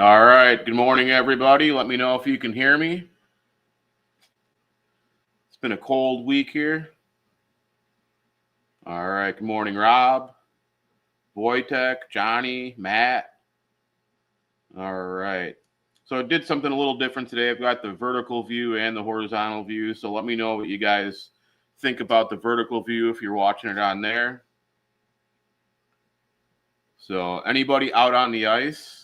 All right. Good morning, everybody. Let me know if you can hear me. It's been a cold week here. All right. Good morning, Rob, Wojtek, Johnny, Matt. All right. So I did something a little different today. I've got the vertical view and the horizontal view. So let me know what you guys think about the vertical view if you're watching it on there. So anybody out on the ice?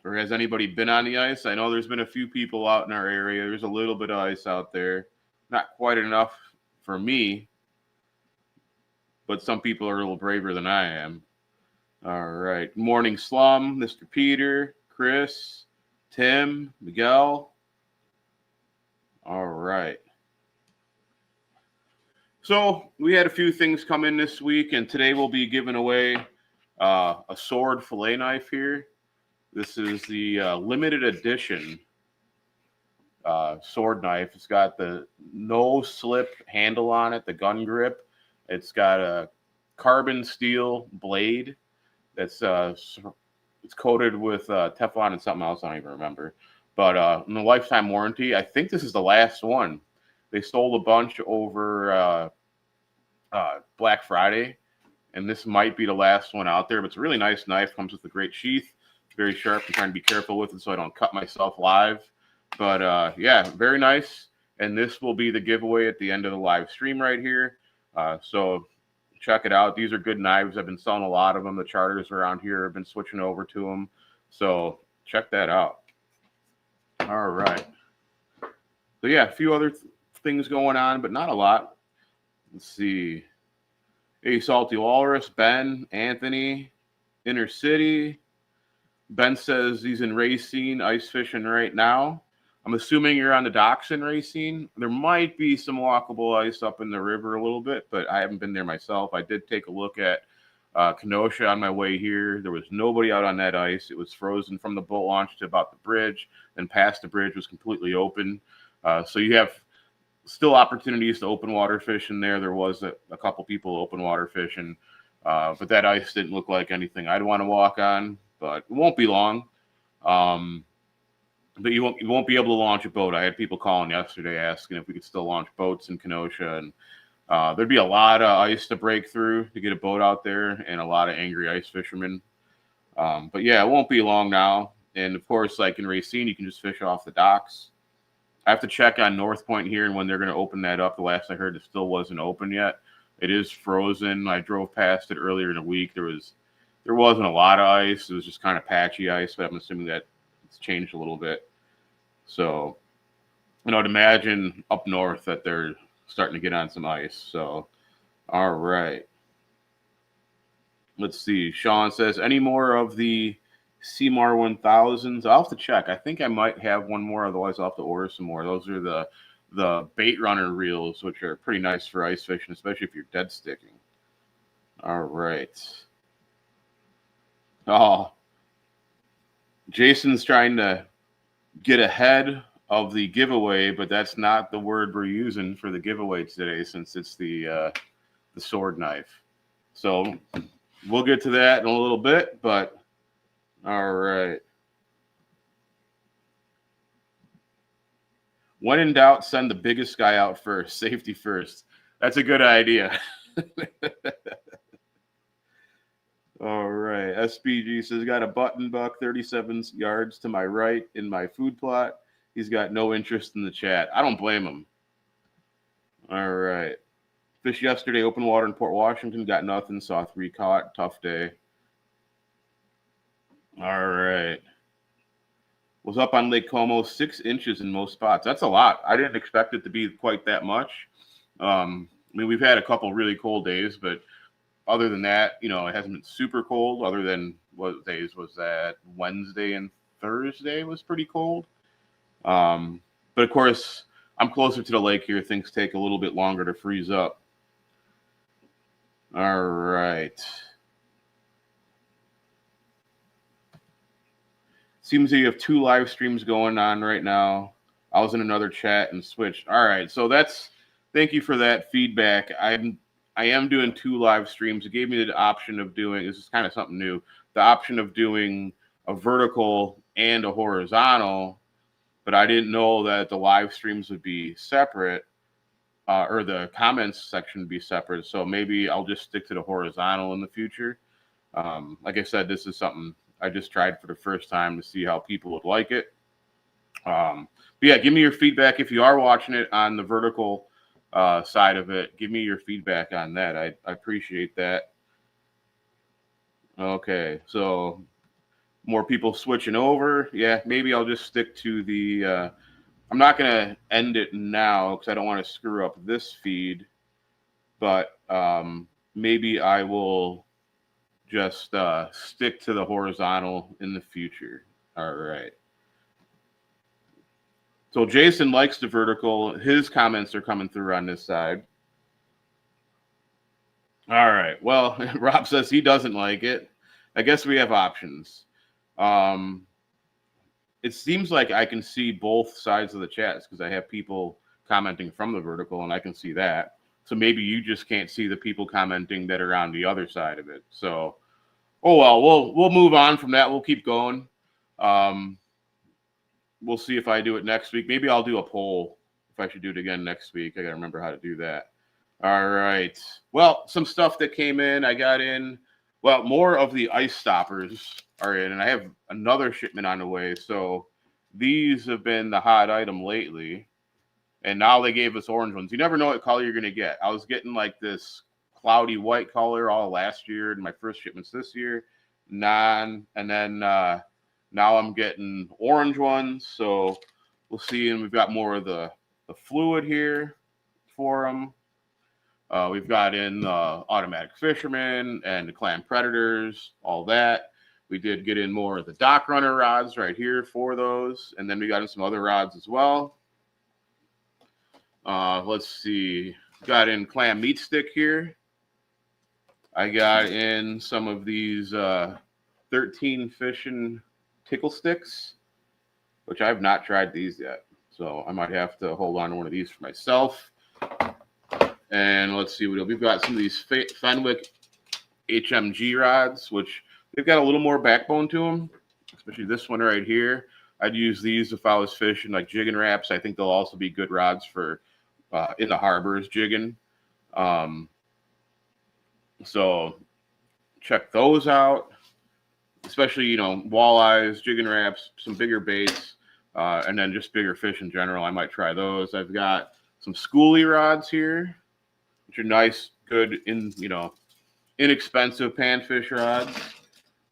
Or has anybody been on the ice? I know there's been a few people out in our area. There's a little bit of ice out there. Not quite enough for me, but some people are a little braver than I am. All right. Morning Slum, Mr. Peter, Chris, Tim, Miguel. All right. So we had a few things come in this week, and today we'll be giving away a sword fillet knife here. This is the limited edition sword knife. It's got the no slip handle on it, the gun grip. It's got a carbon steel blade that's it's coated with Teflon and something else I don't even remember. But in the lifetime warranty, I think this is the last one. They sold a bunch over Black Friday, and this might be the last one out there. But it's a really nice knife. Comes with a great sheath. It's very sharp. I'm trying to be careful with it so I don't cut myself live. But yeah, very nice. And this will be the giveaway at the end of the live stream right here. So check it out. These are good knives. I've been selling a lot of them. The charters around here have been switching over to them. So check that out. All right. So yeah, a few other things going on, but not a lot. Let's see. Hey, Salty Walrus, Ben, Anthony, Inner City. Ben says he's in Racine, ice fishing right now. I'm assuming you're on the docks in Racine. There might be some walkable ice up in the river a little bit, but I haven't been there myself. I did take a look at Kenosha on my way here. There was nobody out on that ice. It was frozen from the boat launch to about the bridge, and past the bridge was completely open. So you have still opportunities to open water fish in there. There was a couple people open water fishing, but that ice didn't look like anything I'd want to walk on. But it won't be long. But you won't be able to launch a boat. I had people calling yesterday asking if we could still launch boats in Kenosha, and there'd be a lot of ice to break through to get a boat out there, and a lot of angry ice fishermen. But yeah, it won't be long now. And of course, like in Racine, you can just fish off the docks. I have to check on North Point here and when they're going to open that up. The last I heard, it still wasn't open yet. It is frozen. I drove past it earlier in the week. There wasn't a lot of ice. It was just kind of patchy ice, but I'm assuming that it's changed a little bit. So, I'd imagine up north that they're starting to get on some ice. So, all right. Let's see. Sean says, any more of the Seymour 1000s? I'll have to check. I think I might have one more. Otherwise, I'll have to order some more. Those are the bait runner reels, which are pretty nice for ice fishing, especially if you're dead sticking. All right. Oh, Jason's trying to get ahead of the giveaway, but that's not the word we're using for the giveaway today, since it's the sword knife. So we'll get to that in a little bit, but all right. When in doubt, send the biggest guy out first. Safety first. That's a good idea. All right. SPG says, got a button buck 37 yards to my right in my food plot. He's got no interest in the chat. I don't blame him. All right. Fished yesterday, open water in Port Washington. Got nothing. Saw 3 caught. Tough day. All right. Was up on Lake Como, 6 inches in most spots. That's a lot. I didn't expect it to be quite that much. I mean, we've had a couple really cold days, but other than that, it hasn't been super cold. Other than what days was that? Wednesday and Thursday was pretty cold. But of course, I'm closer to the lake here. Things take a little bit longer to freeze up. All right. Seems that you have 2 live streams going on right now. I was in another chat and switched. All right. So thank you for that feedback. I am doing 2 live streams. It gave me the option of doing, this is kind of something new, the option of doing a vertical and a horizontal, but I didn't know that the live streams would be separate, or the comments section would be separate. So maybe I'll just stick to the horizontal in the future. Like I said, this is something I just tried for the first time to see how people would like it. But yeah, give me your feedback if you are watching it on the vertical side of it. Give me your feedback on that. I appreciate that. Okay, so more people switching over. Yeah, maybe I'll just stick to the. I'm not gonna end it now because I don't want to screw up this feed. But maybe I will just stick to the horizontal in the future. All right. So Jason likes the vertical. His comments are coming through on this side. All right. Well, Rob says he doesn't like it. I guess we have options. It seems like I can see both sides of the chats because I have people commenting from the vertical and I can see that. So maybe you just can't see the people commenting that are on the other side of it. So, oh well, we'll move on from that. We'll keep going. We'll see if I do it next week. Maybe I'll do a poll if I should do it again next week. I got to remember how to do that. All right. Well, some stuff that came in. I got in, well, more of the ice stoppers are in, and I have another shipment on the way. So these have been the hot item lately. And now they gave us orange ones. You never know what color you're going to get. I was getting like this cloudy white color all last year in my first shipments this year. And then now I'm getting orange ones. So we'll see. And we've got more of the fluid here for them. We've got in automatic fishermen and the clam predators, all that. We did get in more of the dock runner rods right here for those. And then we got in some other rods as well. Let's see. Got in clam meat stick here. I got in some of these 13 fishing tickle sticks, which I have not tried these yet. So I might have to hold on to one of these for myself. And let's see what we've got. Some of these Fenwick HMG rods, which they've got a little more backbone to them, especially this one right here. I'd use these if I was fishing like jigging wraps. I think they'll also be good rods for in the harbors jigging. So check those out, especially, you know, walleyes, jigging wraps, some bigger baits, and then just bigger fish in general. I might try those. I've got some schoolie rods here, which are nice, good, inexpensive panfish rods.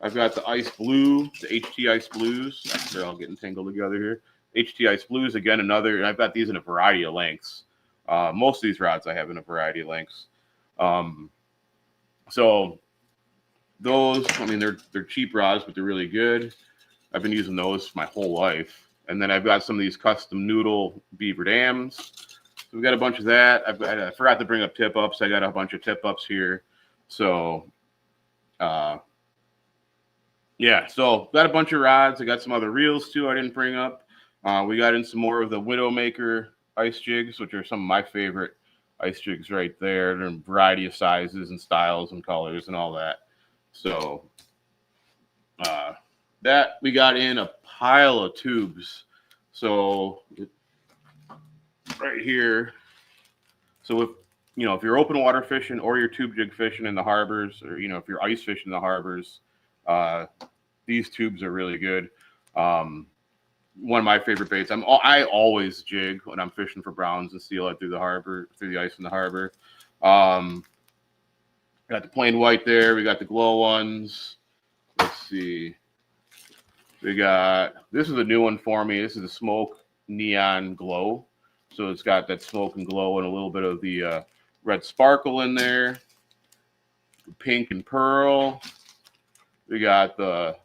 I've got the Ice Blue, the HT Ice Blues. They're all getting tangled together here. HT Ice Blues, again, another, and I've got these in a variety of lengths. Most of these rods I have in a variety of lengths. So those, I mean, they're cheap rods, but they're really good. I've been using those my whole life. And then I've got some of these custom noodle beaver dams. So we've got a bunch of that. I forgot to bring up tip ups. I got a bunch of tip ups here. So, yeah, so got a bunch of rods. I got some other reels too I didn't bring up. We got in some more of the Widowmaker ice jigs, which are some of my favorite ice jigs right there. They're in a variety of sizes and styles and colors and all that. So that we got in a pile of tubes. So right here. So if you're open water fishing or you're tube jig fishing in the harbors, or if you're ice fishing in the harbors, these tubes are really good. One of my favorite baits. I always jig when I'm fishing for browns and steelhead through the ice in the harbor. Got the plain white there. We got the glow ones. Let's see. This is a new one for me. This is the smoke neon glow. So it's got that smoke and glow and a little bit of the red sparkle in there. Pink and pearl. We got the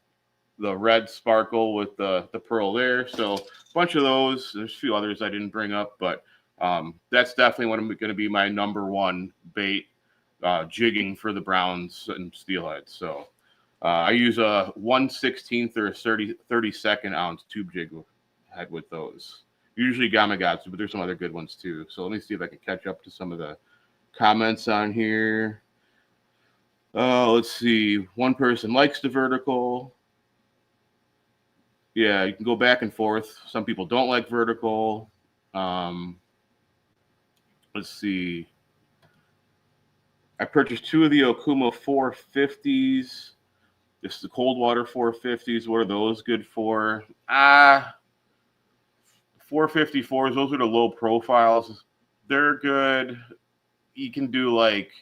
red sparkle with the pearl there. So a bunch of those. There's a few others I didn't bring up, but that's definitely going to be my number one bait jigging for the browns and steelhead. So I use a 1/16 or a 32nd ounce tube jig head with those. Usually Gamakatsu, but there's some other good ones too. So let me see if I can catch up to some of the comments on here. Let's see. One person likes the vertical. Yeah, you can go back and forth. Some people don't like vertical. Let's see. I purchased 2 of the Okuma 450s. Just the cold water 450s. What are those good for? 454s. Those are the low profiles. They're good. You can do like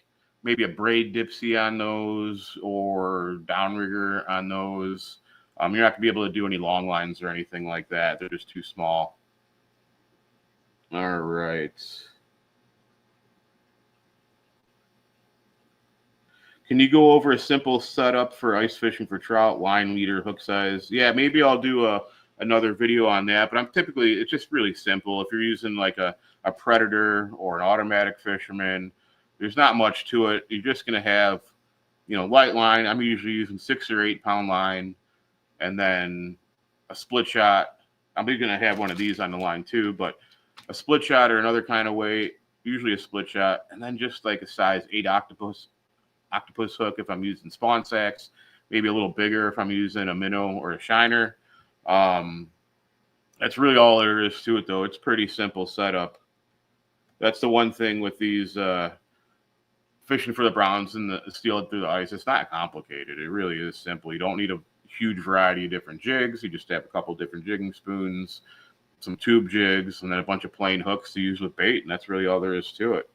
maybe a braid dipsy on those or downrigger on those. You're not gonna be able to do any long lines or anything like that. They're just too small. All right. Can you go over a simple setup for ice fishing for trout, line leader, hook size? Yeah, maybe I'll do another video on that, but it's just really simple. If you're using like a predator or an automatic fisherman, there's not much to it. You're just going to have, light line. I'm usually using 6 or 8 pound line, and then a split shot. I'm going to have one of these on the line too, but a split shot or another kind of weight, usually a split shot, and then just like a size 8 octopus hook if I'm using spawn sacks, maybe a little bigger if I'm using a minnow or a shiner. That's really all there is to it, though. It's pretty simple setup. That's the one thing with these fishing for the browns and the steelhead through the ice. It's not complicated. It really is simple. You don't need a huge variety of different jigs. You just have a couple different jigging spoons, some tube jigs, and then a bunch of plain hooks to use with bait, and that's really all there is to it.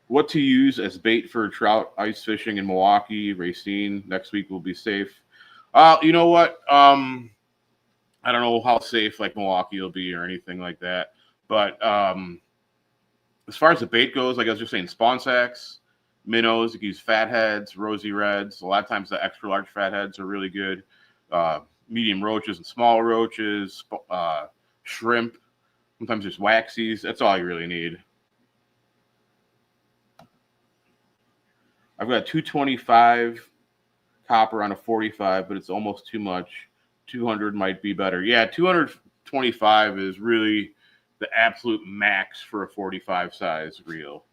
What to use as bait for trout ice fishing in Milwaukee, Racine. Next week will be safe. You know what? I don't know how safe like Milwaukee will be or anything like that. But as far as the bait goes, like I was just saying, spawn sacks, minnows, you can use fatheads, rosy reds. A lot of times the extra large fatheads are really good. Medium roaches and small roaches, shrimp. Sometimes there's waxies. That's all you really need. I've got 225 copper on a 45, but it's almost too much. 200 might be better. Yeah, 225 is really the absolute max for a 45 size reel.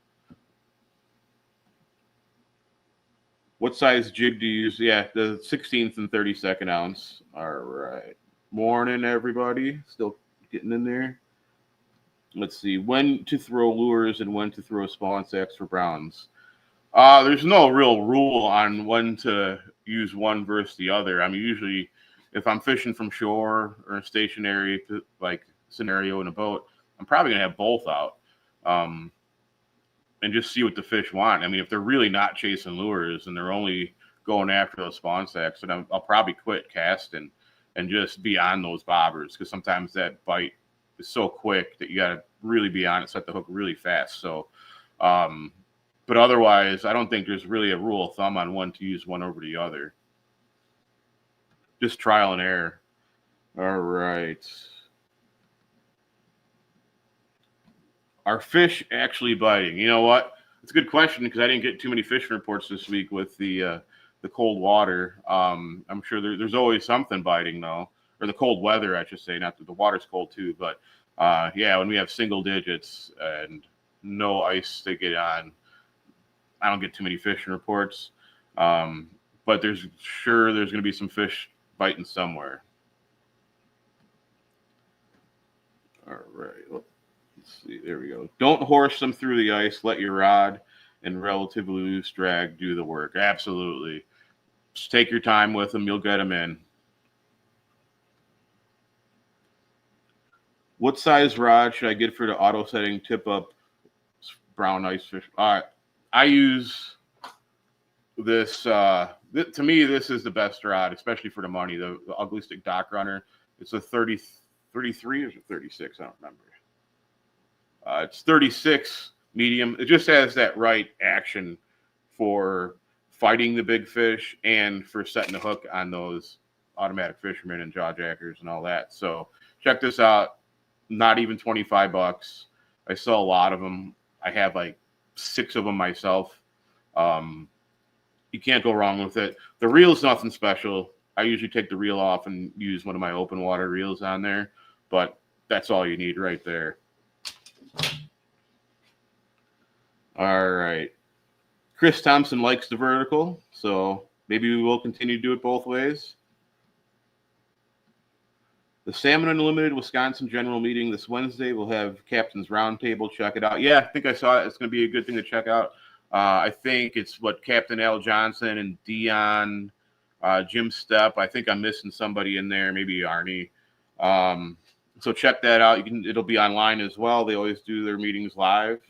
What size jig do you use? Yeah, the 16th and 32nd ounce. All right. Morning, everybody. Still getting in there. Let's see. When to throw lures and when to throw spawn sacks for browns. There's no real rule on when to use one versus the other. I mean, usually if I'm fishing from shore or a stationary like scenario in a boat, I'm probably going to have both out and just see what the fish want. I mean, if they're really not chasing lures and they're only going after those spawn sacks, then I'll probably quit casting and just be on those bobbers because sometimes that bite is so quick that you got to really be on it, set the hook really fast. So, but otherwise, I don't think there's really a rule of thumb on when to use one over the other. Just trial and error. All right. Are fish actually biting? You know what? It's a good question because I didn't get too many fishing reports this week with the cold water. I'm sure there's always something biting though, or the cold weather, I should say. Not that the water's cold too, but yeah, when we have single digits and no ice to get on, I don't get too many fishing reports, but there's going to be some fish biting somewhere. All right, let's see. There we go. Don't horse them through the ice. Let your rod and relatively loose drag do the work. Absolutely. Just take your time with them. You'll get them in. What size rod should I get for the auto setting tip up brown ice fish? All right. I use this. To me, this is the best rod, especially for the money. The Ugly Stick Dock Runner. It's a 33 or is it 36? I don't remember. It's 36 medium. It just has that right action for fighting the big fish and for setting the hook on those automatic fishermen and jaw jackers and all that. So check this out. Not even $25. I sell a lot of them. I have like 6 of them myself. You can't go wrong with it. The reel's nothing special. I usually take the reel off and use one of my open water reels on there, but that's all you need right there. All right. Chris Thompson likes the vertical, so maybe we will continue to do it both ways. The Salmon Unlimited Wisconsin General Meeting this Wednesday. We'll have Captain's Roundtable. Check it out. Yeah, I think I saw it. It's going to be a good thing to check out. I think it's what Captain Al Johnson and Dion, Jim Stepp. I think I'm missing somebody in there, maybe Arnie. So check that out. It'll be online as well. They always do their meetings live,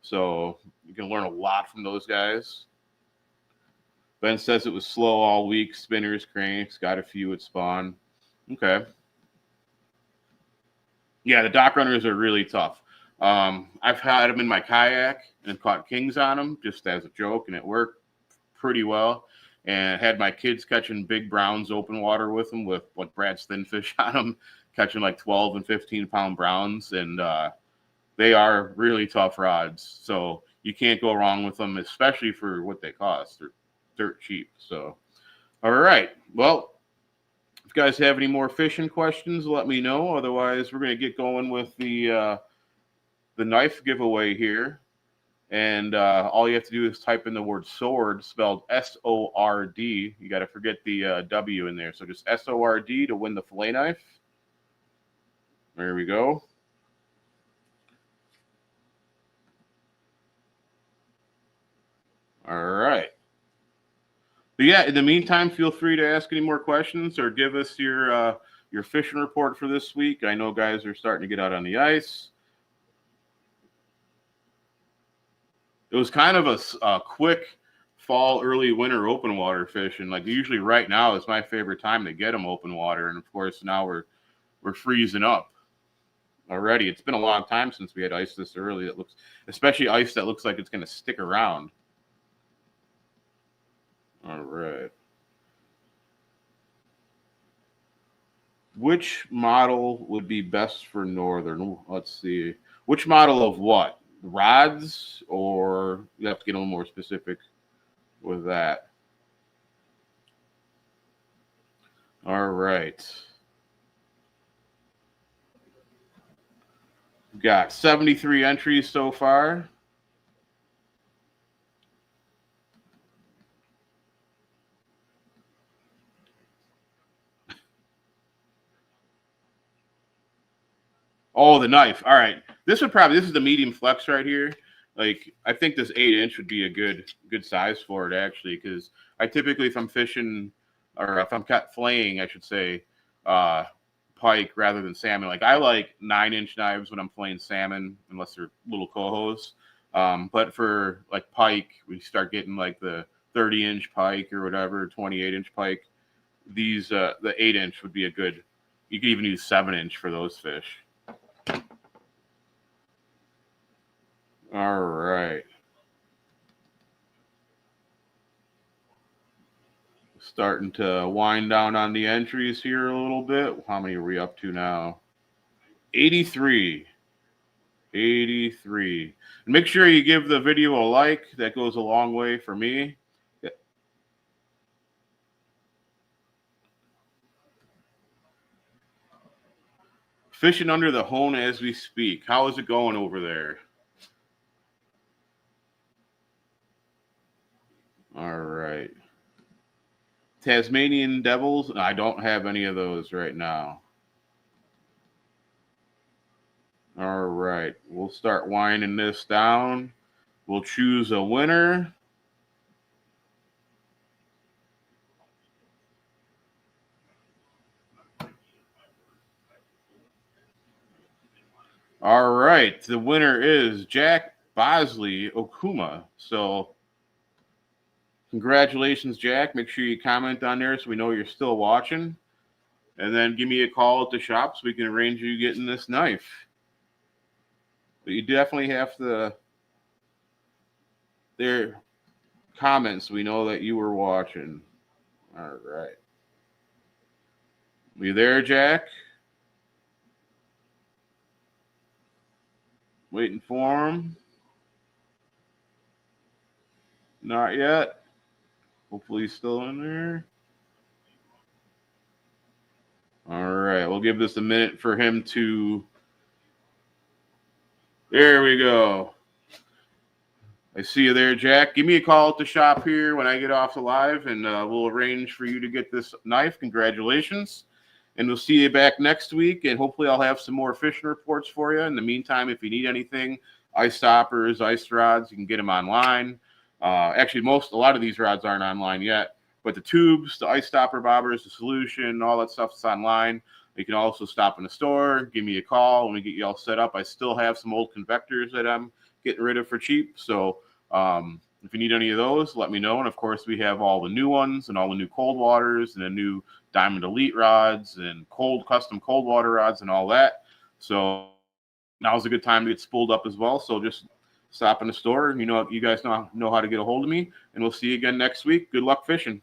so you can learn a lot from those guys. Ben says it was slow all week. Spinners, cranks, got a few at spawn. Okay. Yeah, the dock runners are really tough. I've had them in my kayak and caught kings on them just as a joke, and it worked pretty well. And had my kids catching big browns open water with them with like Brad's thin fish on them, catching like 12 and 15-pound browns. And they are really tough rods. So you can't go wrong with them, especially for what they cost. They're dirt cheap. So, all right. Well, if you guys have any more fishing questions, let me know. Otherwise, we're going to get going with the knife giveaway here. And all you have to do is type in the word sword, spelled S-O-R-D. You got to forget the W in there. So just S-O-R-D to win the fillet knife. There we go. All right. But yeah, in the meantime, feel free to ask any more questions or give us your fishing report for this week. I know guys are starting to get out on the ice. It was kind of a quick fall, early winter open water fishing. Like usually right now is my favorite time to get them open water. And of course now we're freezing up already. It's been a long time since we had ice this early. That looks, especially ice that looks like it's going to stick around. All right. Which model would be best for northern? Let's see. Which model of what? Rods, or you have to get a little more specific with that. All right. We've got 73 entries so far. Oh, the knife. All right. This is the medium flex right here. Like I think this 8-inch would be a good size for it actually, because I typically, if I'm fishing or if I'm filleting, I should say, pike rather than salmon. Like I like 9-inch knives when I'm filleting salmon, unless they're little cohos. But for like pike, we start getting like the 30-inch pike or whatever, 28-inch pike. These the 8-inch would be a good. You could even use 7-inch for those fish. All right. Starting to wind down on the entries here a little bit. How many are we up to now? 83. 83. And make sure you give the video a like. That goes a long way for me. Fishing under the hone as we speak. How is it going over there? All right. Tasmanian Devils. I don't have any of those right now. All right. We'll start winding this down. We'll choose a winner. All right. The winner is Jack Bosley Okuma. So congratulations, Jack. Make sure you comment on there so we know you're still watching. And then give me a call at the shop so we can arrange you getting this knife. But you definitely have to their comments so we know that you were watching. All right. You there, Jack? Waiting for him. Not yet. Hopefully he's still in there. All right. We'll give this a minute for him to. There we go. I see you there, Jack. Give me a call at the shop here when I get off the live, and we'll arrange for you to get this knife. Congratulations. and we'll see you back next week. And hopefully I'll have some more fishing reports for you. In the meantime, if you need anything, ice stoppers, ice rods, you can get them online. Actually, a lot of these rods aren't online yet, but the tubes, the ice stopper bobbers, the solution, all that stuff is online. You can also stop in the store, give me a call, and we get you all set up. I still have some old convectors that I'm getting rid of for cheap. So if you need any of those, let me know. And of course, we have all the new ones and all the new cold waters and the new Diamond Elite rods and custom cold water rods and all that. So now's a good time to get spooled up as well. So just stop in the store. You guys know how to get a hold of me, and we'll see you again next week. Good luck fishing.